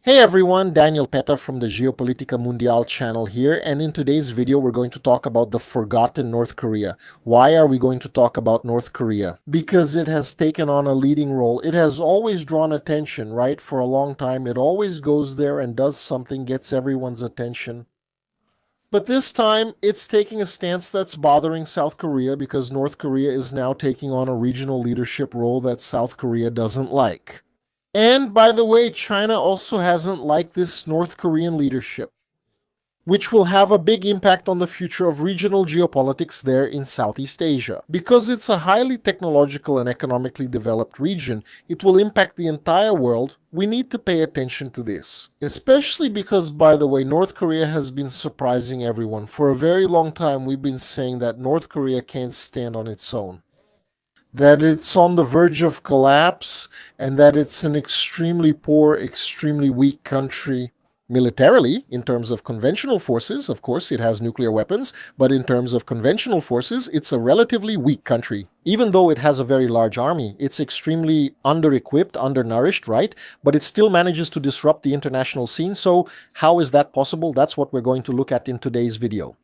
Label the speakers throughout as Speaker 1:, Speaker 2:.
Speaker 1: Hey everyone, Daniel Peta from the Geopolitical Mundial channel here, and in today's video we're going to talk about the forgotten North Korea. Why are we going to talk about North Korea? Because it has taken on a leading role. It has always drawn attention, right? For a long time. It always goes there and does something, gets everyone's attention. But this time, it's taking a stance that's bothering South Korea because North Korea is now taking on a regional leadership role that South Korea doesn't like. And by the way, China also hasn't liked this North Korean leadership, which will have a big impact on the future of regional geopolitics there in Southeast Asia. Because it's a highly technological and economically developed region, it will impact the entire world. We need to pay attention to this. Especially because, by the way, North Korea has been surprising everyone. For a very long time, we've been saying that North Korea can't stand on its own, that it's on the verge of collapse, and that it's an extremely poor, extremely weak country militarily. In terms of conventional forces, of course, it has nuclear weapons, but in terms of conventional forces, it's a relatively weak country. Even though it has a very large army, it's extremely under-equipped, undernourished, right? But it still manages to disrupt the international scene, so how is that possible? That's what we're going to look at in today's video.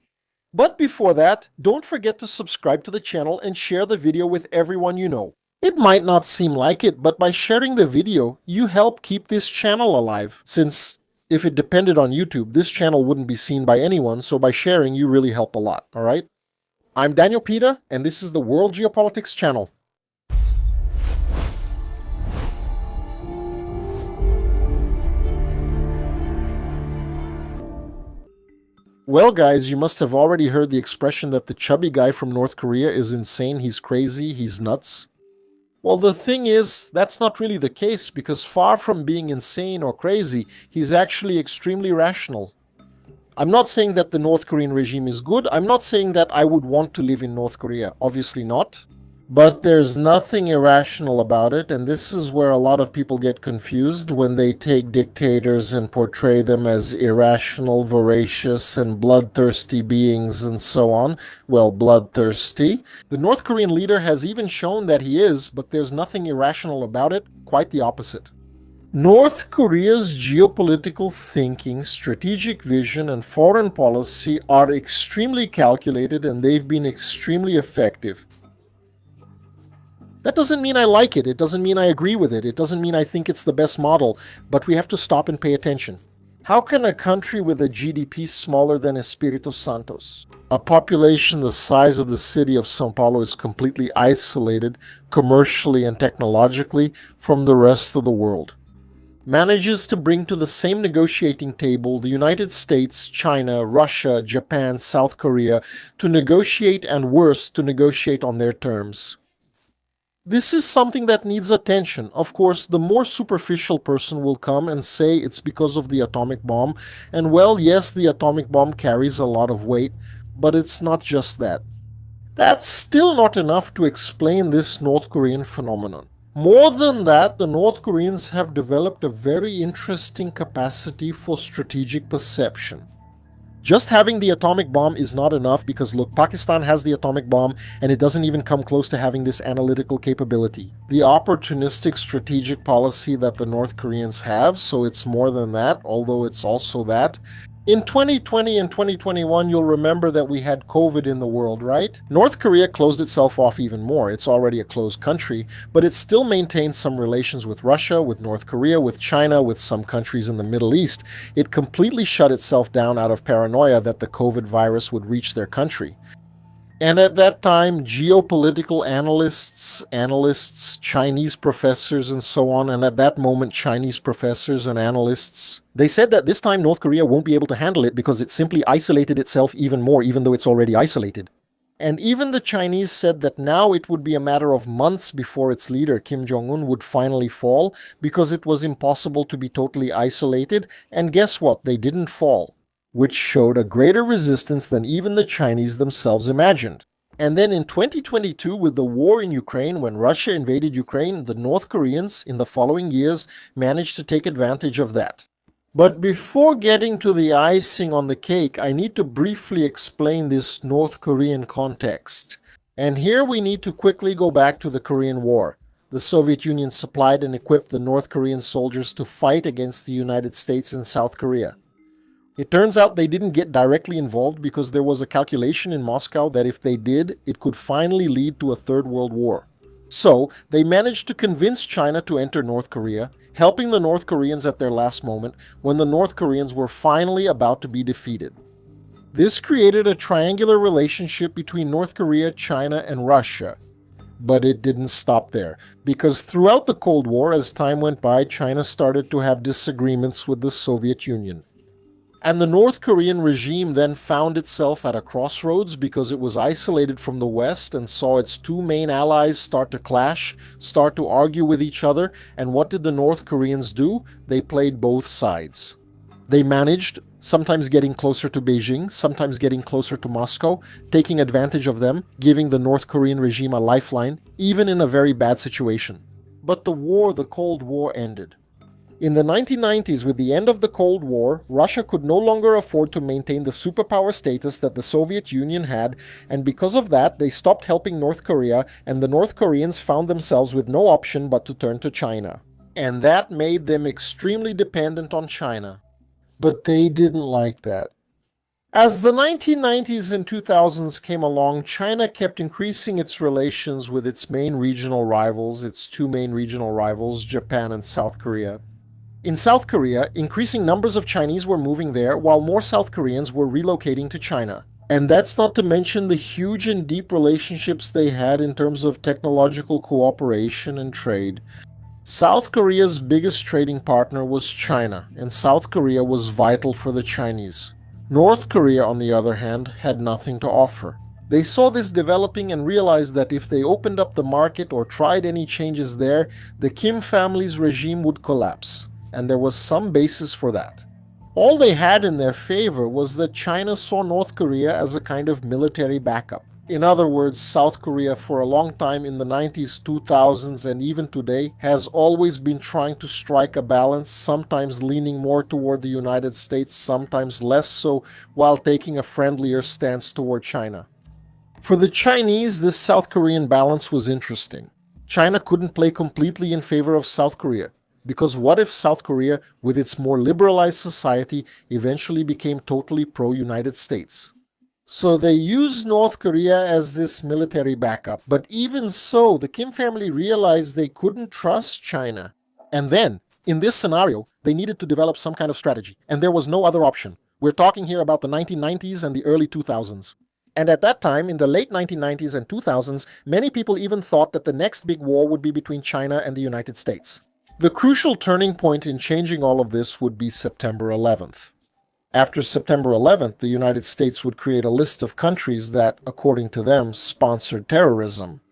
Speaker 1: But before that, don't forget to subscribe to the channel and share the video with everyone you know. It might not seem like it, but by sharing the video, you help keep this channel alive. Since if it depended on YouTube, this channel wouldn't be seen by anyone, so by sharing, you really help a lot, alright? I'm Daniel Peta, and this is the World Geopolitics channel. Well guys, you must have already heard the expression that the chubby guy from North Korea is insane, he's crazy, he's nuts. Well, the thing is, that's not really the case, because far from being insane or crazy, he's actually extremely rational. I'm not saying that the North Korean regime is good, I'm not saying that I would want to live in North Korea, obviously not. But there's nothing irrational about it, and this is where a lot of people get confused when they take dictators and portray them as irrational, voracious, and bloodthirsty beings and so on. Well, bloodthirsty. The North Korean leader has even shown that he is, but there's nothing irrational about it, quite the opposite. North Korea's geopolitical thinking, strategic vision, and foreign policy are extremely calculated, and they've been extremely effective. That doesn't mean I like it, it doesn't mean I agree with it, it doesn't mean I think it's the best model, but we have to stop and pay attention. How can a country with a GDP smaller than Espiritu Santos, a population the size of the city of São Paulo, is completely isolated commercially and technologically from the rest of the world, manages to bring to the same negotiating table the United States, China, Russia, Japan, South Korea, to negotiate, and worse, to negotiate on their terms? This is something that needs attention. Of course, the more superficial person will come and say it's because of the atomic bomb. And well, yes, the atomic bomb carries a lot of weight, but it's not just that. That's still not enough to explain this North Korean phenomenon. More than that, the North Koreans have developed a very interesting capacity for strategic perception. Just having the atomic bomb is not enough because look, Pakistan has the atomic bomb and it doesn't even come close to having this analytical capability. The opportunistic strategic policy that the North Koreans have, so it's more than that, although it's also that. In 2020 and 2021, you'll remember that we had COVID in the world, right? North Korea closed itself off even more. It's already a closed country, but it still maintains some relations with Russia, with North Korea, with China, with some countries in the Middle East. It completely shut itself down out of paranoia that the COVID virus would reach their country. And at that time, geopolitical analysts, Chinese professors, and so on, and at that moment, Chinese professors and analysts, they said that this time North Korea won't be able to handle it because it simply isolated itself even more, even though it's already isolated. And even the Chinese said that now it would be a matter of months before its leader, Kim Jong-un, would finally fall, because it was impossible to be totally isolated, and guess what? They didn't fall, which showed a greater resistance than even the Chinese themselves imagined. And then in 2022, with the war in Ukraine, when Russia invaded Ukraine, the North Koreans in the following years managed to take advantage of that. But before getting to the icing on the cake, I need to briefly explain this North Korean context. And here we need to quickly go back to the Korean War. the Soviet Union supplied and equipped the North Korean soldiers to fight against the United States and South Korea. It turns out they didn't get directly involved because there was a calculation in Moscow that if they did, it could finally lead to a Third World War. So, they managed to convince China to enter North Korea, helping the North Koreans at their last moment when the North Koreans were finally about to be defeated. This created a triangular relationship between North Korea, China, and Russia. But it didn't stop there, because throughout the Cold War, as time went by, China started to have disagreements with the Soviet Union. And the North Korean regime then found itself at a crossroads because it was isolated from the West and saw its two main allies start to clash, start to argue with each other, and what did the North Koreans do? They played both sides. They managed, sometimes getting closer to Beijing, sometimes getting closer to Moscow, taking advantage of them, giving the North Korean regime a lifeline, even in a very bad situation. But the Cold War ended. In the 1990s, with the end of the Cold War, Russia could no longer afford to maintain the superpower status that the Soviet Union had, and because of that, they stopped helping North Korea, and the North Koreans found themselves with no option but to turn to China. And that made them extremely dependent on China. But they didn't like that. As the 1990s and 2000s came along, China kept increasing its relations with its main regional rivals, its two main regional rivals, Japan and South Korea. In South Korea, increasing numbers of Chinese were moving there, while more South Koreans were relocating to China. And that's not to mention the huge and deep relationships they had in terms of technological cooperation and trade. South Korea's biggest trading partner was China, and South Korea was vital for the Chinese. North Korea, on the other hand, had nothing to offer. They saw this developing and realized that if they opened up the market or tried any changes there, the Kim family's regime would collapse, and there was some basis for that. All they had in their favor was that China saw North Korea as a kind of military backup. In other words, South Korea for a long time in the 90s, 2000s, and even today has always been trying to strike a balance, sometimes leaning more toward the United States, sometimes less so, while taking a friendlier stance toward China. For the Chinese, this South Korean balance was interesting. China couldn't play completely in favor of South Korea, because what if South Korea, with its more liberalized society, eventually became totally pro-United States? So they used North Korea as this military backup. But even so, the Kim family realized they couldn't trust China. And then, in this scenario, they needed to develop some kind of strategy. And there was no other option. We're talking here about the 1990s and the early 2000s. And at that time, in the late 1990s and 2000s, many people even thought that the next big war would be between China and the United States. The crucial turning point in changing all of this would be September 11th. After September 11th, the United States would create a list of countries that, according to them, sponsored terrorism,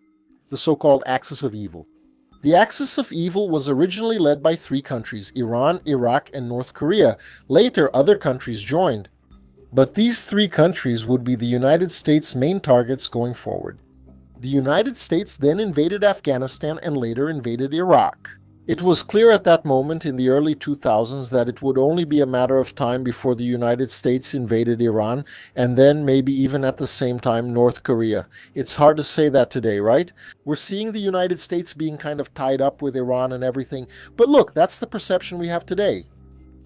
Speaker 1: the so-called Axis of Evil. The Axis of Evil was originally led by three countries, Iran, Iraq, and North Korea. Later, other countries joined. But these three countries would be the United States' main targets going forward. The United States then invaded Afghanistan and later invaded Iraq. It was clear at that moment in the early 2000s that it would only be a matter of time before the United States invaded Iran, and then maybe even at the same time North Korea. It's hard to say that today, right? We're seeing the United States being kind of tied up with Iran and everything, but look, that's the perception we have today.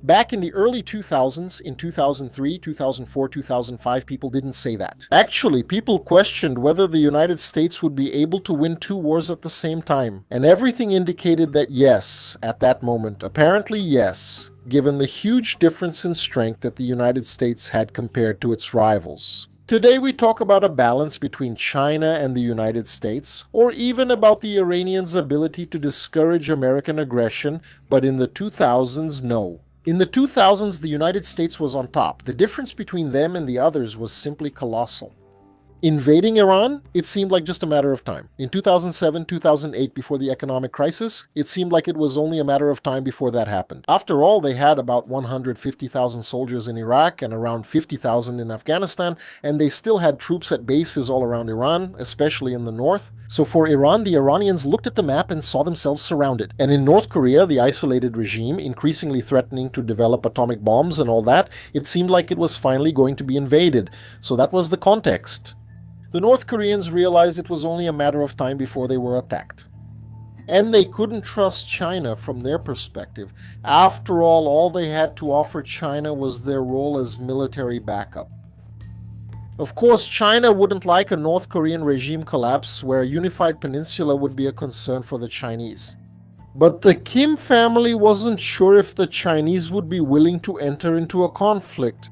Speaker 1: Back in the early 2000s, in 2003, 2004, 2005, people didn't say that. Actually, people questioned whether the United States would be able to win two wars at the same time. And everything indicated that yes, at that moment. Apparently yes, given the huge difference in strength that the United States had compared to its rivals. Today we talk about a balance between China and the United States, or even about the Iranians' ability to discourage American aggression, but in the 2000s, no. In the 2000s, the United States was on top. The difference between them and the others was simply colossal. Invading Iran, it seemed like just a matter of time. In 2007, 2008, before the economic crisis, it seemed like it was only a matter of time before that happened. After all, they had about 150,000 soldiers in Iraq and around 50,000 in Afghanistan, and they still had troops at bases all around Iran, especially in the north. So for Iran, the Iranians looked at the map and saw themselves surrounded. And in North Korea, the isolated regime, increasingly threatening to develop atomic bombs and all that, it seemed like it was finally going to be invaded. So that was the context. The North Koreans realized it was only a matter of time before they were attacked. And they couldn't trust China from their perspective. After all they had to offer China was their role as military backup. Of course, China wouldn't like a North Korean regime collapse where a unified peninsula would be a concern for the Chinese. But the Kim family wasn't sure if the Chinese would be willing to enter into a conflict.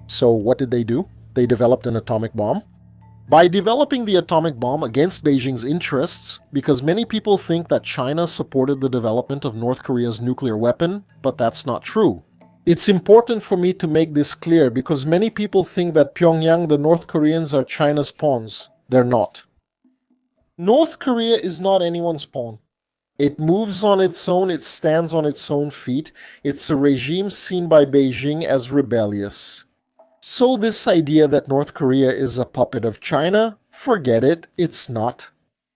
Speaker 1: So what did they do? They developed an atomic bomb. By developing the atomic bomb against Beijing's interests, because many people think that China supported the development of North Korea's nuclear weapon, but that's not true. It's important for me to make this clear because many people think that Pyongyang, the North Koreans, are China's pawns. They're not. North Korea is not anyone's pawn. It moves on its own, it stands on its own feet. It's a regime seen by Beijing as rebellious. So this idea that North Korea is a puppet of China, forget it, it's not.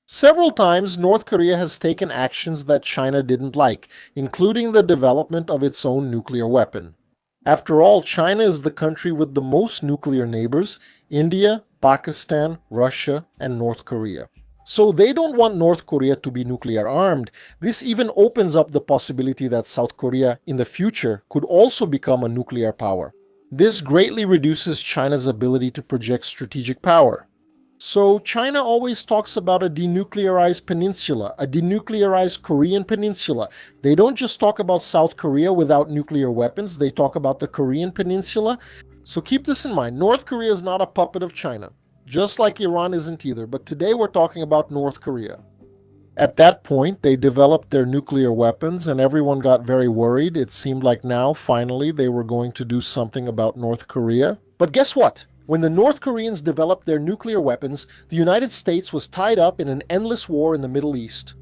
Speaker 1: Several times, North Korea has taken actions that China didn't like, including the development of its own nuclear weapon. After all, China is the country with the most nuclear neighbors: India, Pakistan, Russia, and North Korea. So they don't want North Korea to be nuclear armed. This even opens up the possibility that South Korea in the future could also become a nuclear power. This greatly reduces China's ability to project strategic power. So China always talks about a denuclearized peninsula, a denuclearized Korean peninsula. They don't just talk about South Korea without nuclear weapons, they talk about the Korean peninsula. So keep this in mind, North Korea is not a puppet of China, just like Iran isn't either, but today we're talking about North Korea. At that point, they developed their nuclear weapons and everyone got very worried. It seemed like now, finally, they were going to do something about North Korea. But guess what? When the North Koreans developed their nuclear weapons, the United States was tied up in an endless war in the Middle East.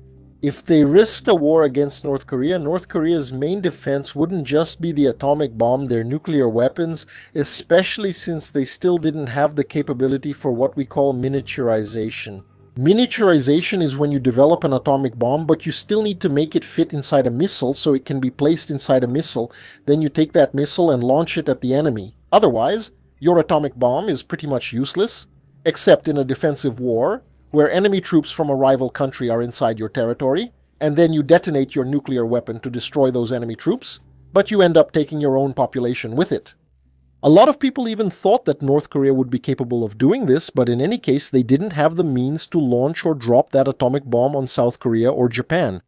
Speaker 1: If they risked a war against North Korea's main defense wouldn't just be the atomic bomb, their nuclear weapons, especially since they still didn't have the capability for what we call miniaturization. Miniaturization is when you develop an atomic bomb, but you still need to make it fit inside a missile so it can be placed inside a missile. Then you take that missile and launch it at the enemy. Otherwise, your atomic bomb is pretty much useless, except in a defensive war, where enemy troops from a rival country are inside your territory, and then you detonate your nuclear weapon to destroy those enemy troops, but you end up taking your own population with it. A lot of people even thought that North Korea would be capable of doing this, but in any case, they didn't have the means to launch or drop that atomic bomb on South Korea or Japan.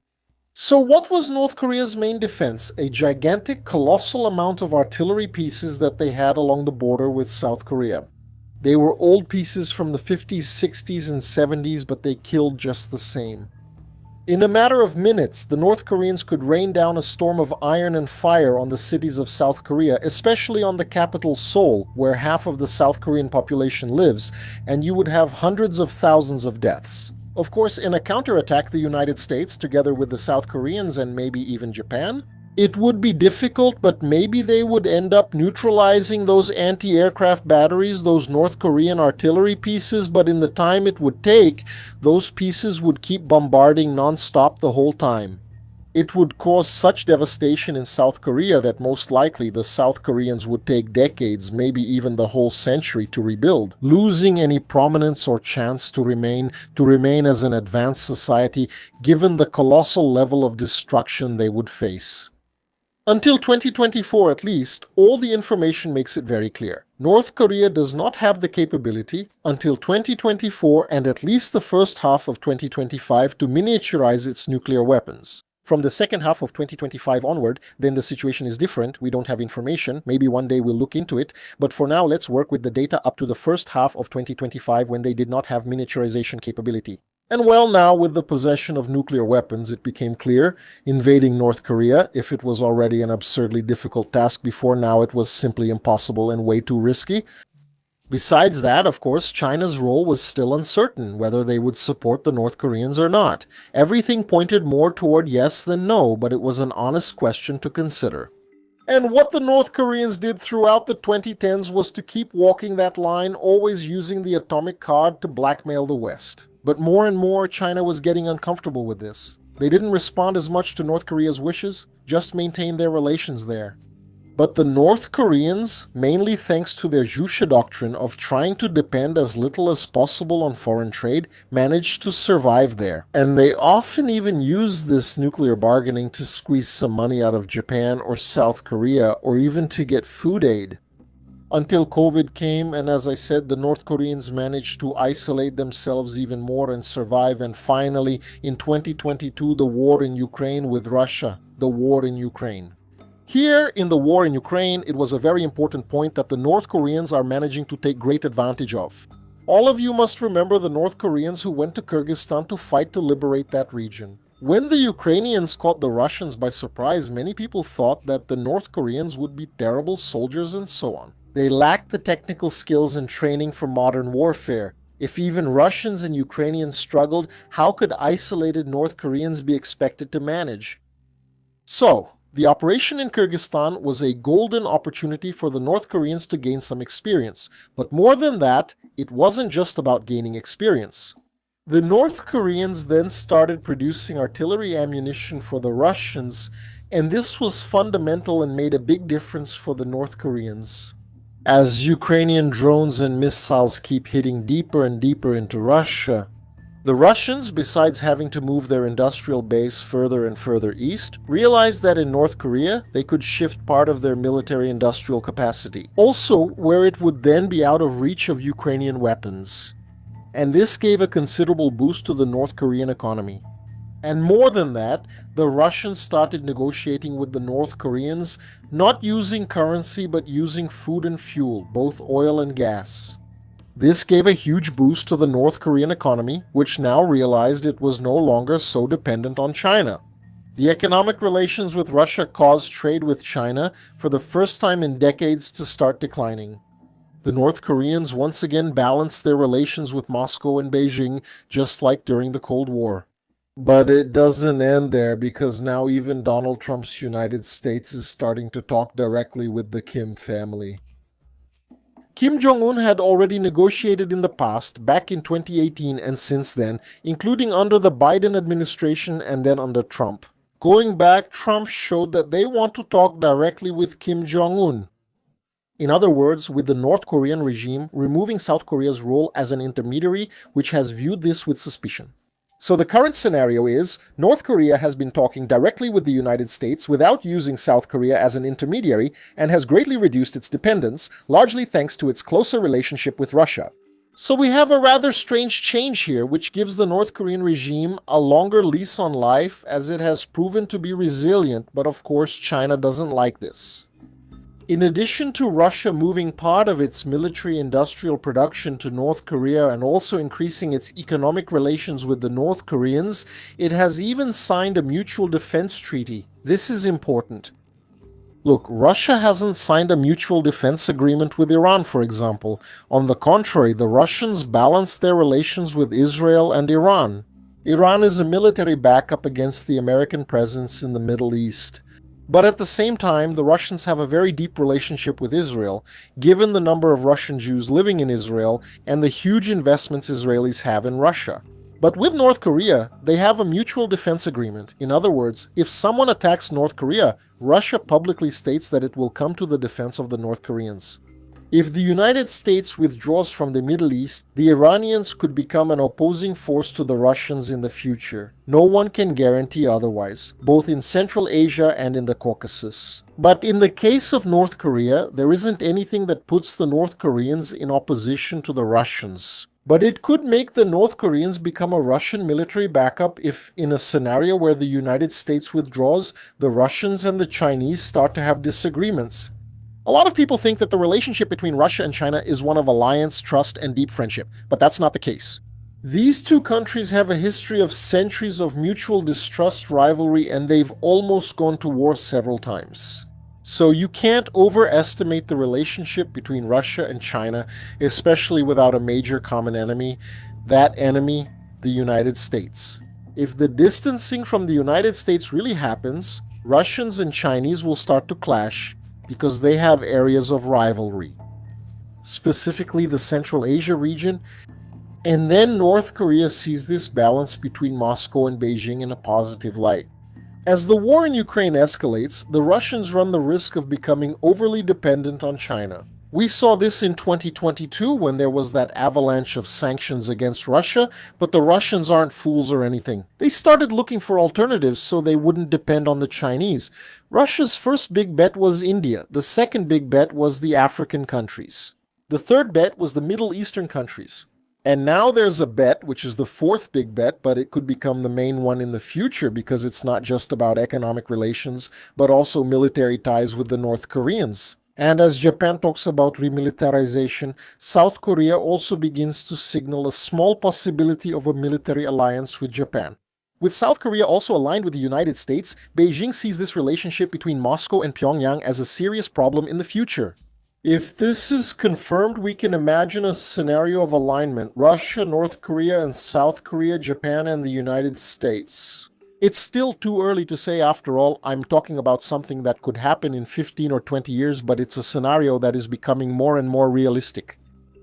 Speaker 1: So what was North Korea's main defense? A gigantic, colossal amount of artillery pieces that they had along the border with South Korea. They were old pieces from the 50s, 60s, and 70s, but they killed just the same. In a matter of minutes, the North Koreans could rain down a storm of iron and fire on the cities of South Korea, especially on the capital Seoul, where half of the South Korean population lives, and you would have hundreds of thousands of deaths. Of course, in a counterattack, the United States, together with the South Koreans and maybe even Japan, it would be difficult, but maybe they would end up neutralizing those anti-aircraft batteries, those North Korean artillery pieces, but in the time it would take, those pieces would keep bombarding non-stop the whole time. It would cause such devastation in South Korea that most likely the South Koreans would take decades, maybe even the whole century to rebuild, losing any prominence or chance to remain as an advanced society given the colossal level of destruction they would face. Until 2024 at least, all the information makes it very clear. North Korea does not have the capability until 2024 and at least the first half of 2025 to miniaturize its nuclear weapons. From the second half of 2025 onward, then the situation is different. We don't have information. Maybe one day we'll look into it. But for now, let's work with the data up to the first half of 2025 when they did not have miniaturization capability. And well, now with the possession of nuclear weapons, it became clear, invading North Korea, if it was already an absurdly difficult task before, now it was simply impossible and way too risky. Besides that, of course, China's role was still uncertain, whether they would support the North Koreans or not. Everything pointed more toward yes than no, but it was an honest question to consider. And what the North Koreans did throughout the 2010s was to keep walking that line, always using the atomic card to blackmail the West. But more and more, China was getting uncomfortable with this. They didn't respond as much to North Korea's wishes, just maintained their relations there. But the North Koreans, mainly thanks to their Jusha doctrine of trying to depend as little as possible on foreign trade, managed to survive there. And they often even use this nuclear bargaining to squeeze some money out of Japan or South Korea, or even to get food aid. Until COVID came, and as I said, the North Koreans managed to isolate themselves even more and survive, and finally, in 2022, the war in Ukraine with Russia, the war in Ukraine. Here, in the war in Ukraine, it was a very important point that the North Koreans are managing to take great advantage of. All of you must remember the North Koreans who went to Kyrgyzstan to fight to liberate that region. When the Ukrainians caught the Russians by surprise, many people thought that the North Koreans would be terrible soldiers and so on. They lacked the technical skills and training for modern warfare. If even Russians and Ukrainians struggled, how could isolated North Koreans be expected to manage? So, the operation in Kyrgyzstan was a golden opportunity for the North Koreans to gain some experience. But more than that, it wasn't just about gaining experience. The North Koreans then started producing artillery ammunition for the Russians, and this was fundamental and made a big difference for the North Koreans. As Ukrainian drones and missiles keep hitting deeper and deeper into Russia, the Russians, besides having to move their industrial base further and further east, realized that in North Korea they could shift part of their military-industrial capacity, also where it would then be out of reach of Ukrainian weapons. And this gave a considerable boost to the North Korean economy. And more than that, the Russians started negotiating with the North Koreans, not using currency but using food and fuel, both oil and gas. This gave a huge boost to the North Korean economy, which now realized it was no longer so dependent on China. The economic relations with Russia caused trade with China, for the first time in decades, to start declining. The North Koreans once again balanced their relations with Moscow and Beijing, just like during the Cold War. But it doesn't end there, because now even Donald Trump's United States is starting to talk directly with the Kim family. Kim Jong-un had already negotiated in the past, back in 2018 and since then, including under the Biden administration and then under Trump. Going back, Trump showed that they want to talk directly with Kim Jong-un. In other words, with the North Korean regime removing South Korea's role as an intermediary, which has viewed this with suspicion. So the current scenario is, North Korea has been talking directly with the United States without using South Korea as an intermediary and has greatly reduced its dependence, largely thanks to its closer relationship with Russia. So we have a rather strange change here, which gives the North Korean regime a longer lease on life, as it has proven to be resilient, but of course China doesn't like this. In addition to Russia moving part of its military-industrial production to North Korea and also increasing its economic relations with the North Koreans, it has even signed a mutual defense treaty. This is important. Look, Russia hasn't signed a mutual defense agreement with Iran, for example. On the contrary, the Russians balanced their relations with Israel and Iran. Iran is a military backup against the American presence in the Middle East. But at the same time, the Russians have a very deep relationship with Israel, given the number of Russian Jews living in Israel and the huge investments Israelis have in Russia. But with North Korea, they have a mutual defense agreement. In other words, if someone attacks North Korea, Russia publicly states that it will come to the defense of the North Koreans. If the United States withdraws from the Middle East, the Iranians could become an opposing force to the Russians in the future. No one can guarantee otherwise, both in Central Asia and in the Caucasus. But in the case of North Korea, there isn't anything that puts the North Koreans in opposition to the Russians. But it could make the North Koreans become a Russian military backup if, in a scenario where the United States withdraws, the Russians and the Chinese start to have disagreements. A lot of people think that the relationship between Russia and China is one of alliance, trust, and deep friendship, but that's not the case. These two countries have a history of centuries of mutual distrust, rivalry, and they've almost gone to war several times. So you can't overestimate the relationship between Russia and China, especially without a major common enemy. That enemy, the United States. If the distancing from the United States really happens, Russians and Chinese will start to clash, because they have areas of rivalry, specifically the Central Asia region, and then North Korea sees this balance between Moscow and Beijing in a positive light. As the war in Ukraine escalates, the Russians run the risk of becoming overly dependent on China. We saw this in 2022 when there was that avalanche of sanctions against Russia, but the Russians aren't fools or anything. They started looking for alternatives so they wouldn't depend on the Chinese. Russia's first big bet was India. The second big bet was the African countries. The third bet was the Middle Eastern countries. And now there's a bet, which is the fourth big bet, but it could become the main one in the future because it's not just about economic relations, but also military ties with the North Koreans. And as Japan talks about remilitarization, South Korea also begins to signal a small possibility of a military alliance with Japan. With South Korea also aligned with the United States, Beijing sees this relationship between Moscow and Pyongyang as a serious problem in the future. If this is confirmed, we can imagine a scenario of alignment: Russia, North Korea, and South Korea, Japan, and the United States. It's still too early to say. After all, I'm talking about something that could happen in 15 or 20 years, but it's a scenario that is becoming more and more realistic.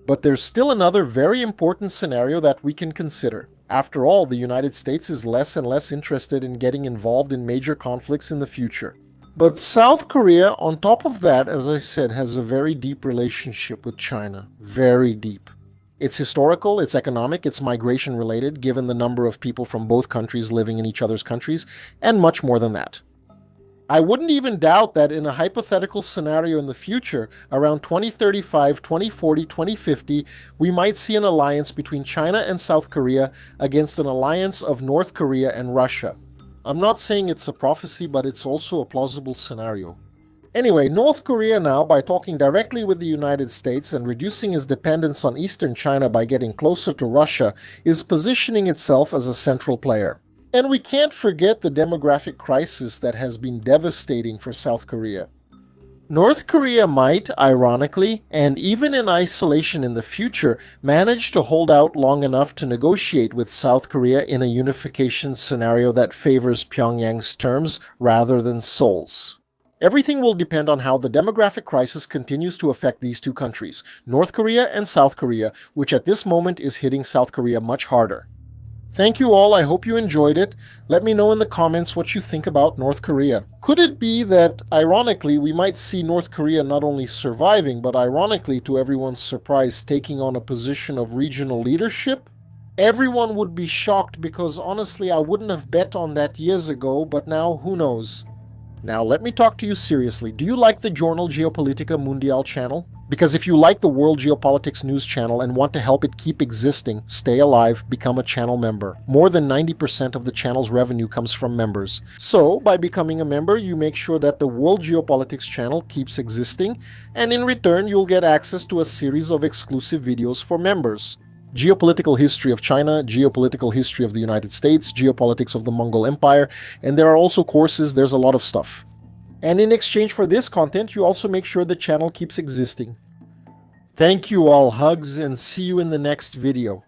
Speaker 1: But there's still another very important scenario that we can consider. After all, the United States is less and less interested in getting involved in major conflicts in the future. But South Korea, on top of that, as I said, has a very deep relationship with China. Very deep. It's historical, it's economic, it's migration related, given the number of people from both countries living in each other's countries, and much more than that. I wouldn't even doubt that in a hypothetical scenario in the future, around 2035, 2040, 2050, we might see an alliance between China and South Korea against an alliance of North Korea and Russia. I'm not saying it's a prophecy, but it's also a plausible scenario. Anyway, North Korea now, by talking directly with the United States and reducing its dependence on Eastern China by getting closer to Russia, is positioning itself as a central player. And we can't forget the demographic crisis that has been devastating for South Korea. North Korea might, ironically, and even in isolation in the future, manage to hold out long enough to negotiate with South Korea in a unification scenario that favors Pyongyang's terms rather than Seoul's. Everything will depend on how the demographic crisis continues to affect these two countries, North Korea and South Korea, which at this moment is hitting South Korea much harder. Thank you all, I hope you enjoyed it. Let me know in the comments what you think about North Korea. Could it be that, ironically, we might see North Korea not only surviving, but ironically, to everyone's surprise, taking on a position of regional leadership? Everyone would be shocked because honestly, I wouldn't have bet on that years ago, but now who knows? Now let me talk to you seriously. Do you like the journal Geopolitica Mundial channel? Because if you like the World Geopolitics news channel and want to help it keep existing, stay alive, become a channel member. More than 90% of the channel's revenue comes from members. So, by becoming a member, you make sure that the World Geopolitics channel keeps existing, and in return, you'll get access to a series of exclusive videos for members. Geopolitical history of China, geopolitical history of the United States, geopolitics of the Mongol Empire, and there are also courses, there's a lot of stuff. And in exchange for this content, you also make sure the channel keeps existing. Thank you all, hugs, and see you in the next video.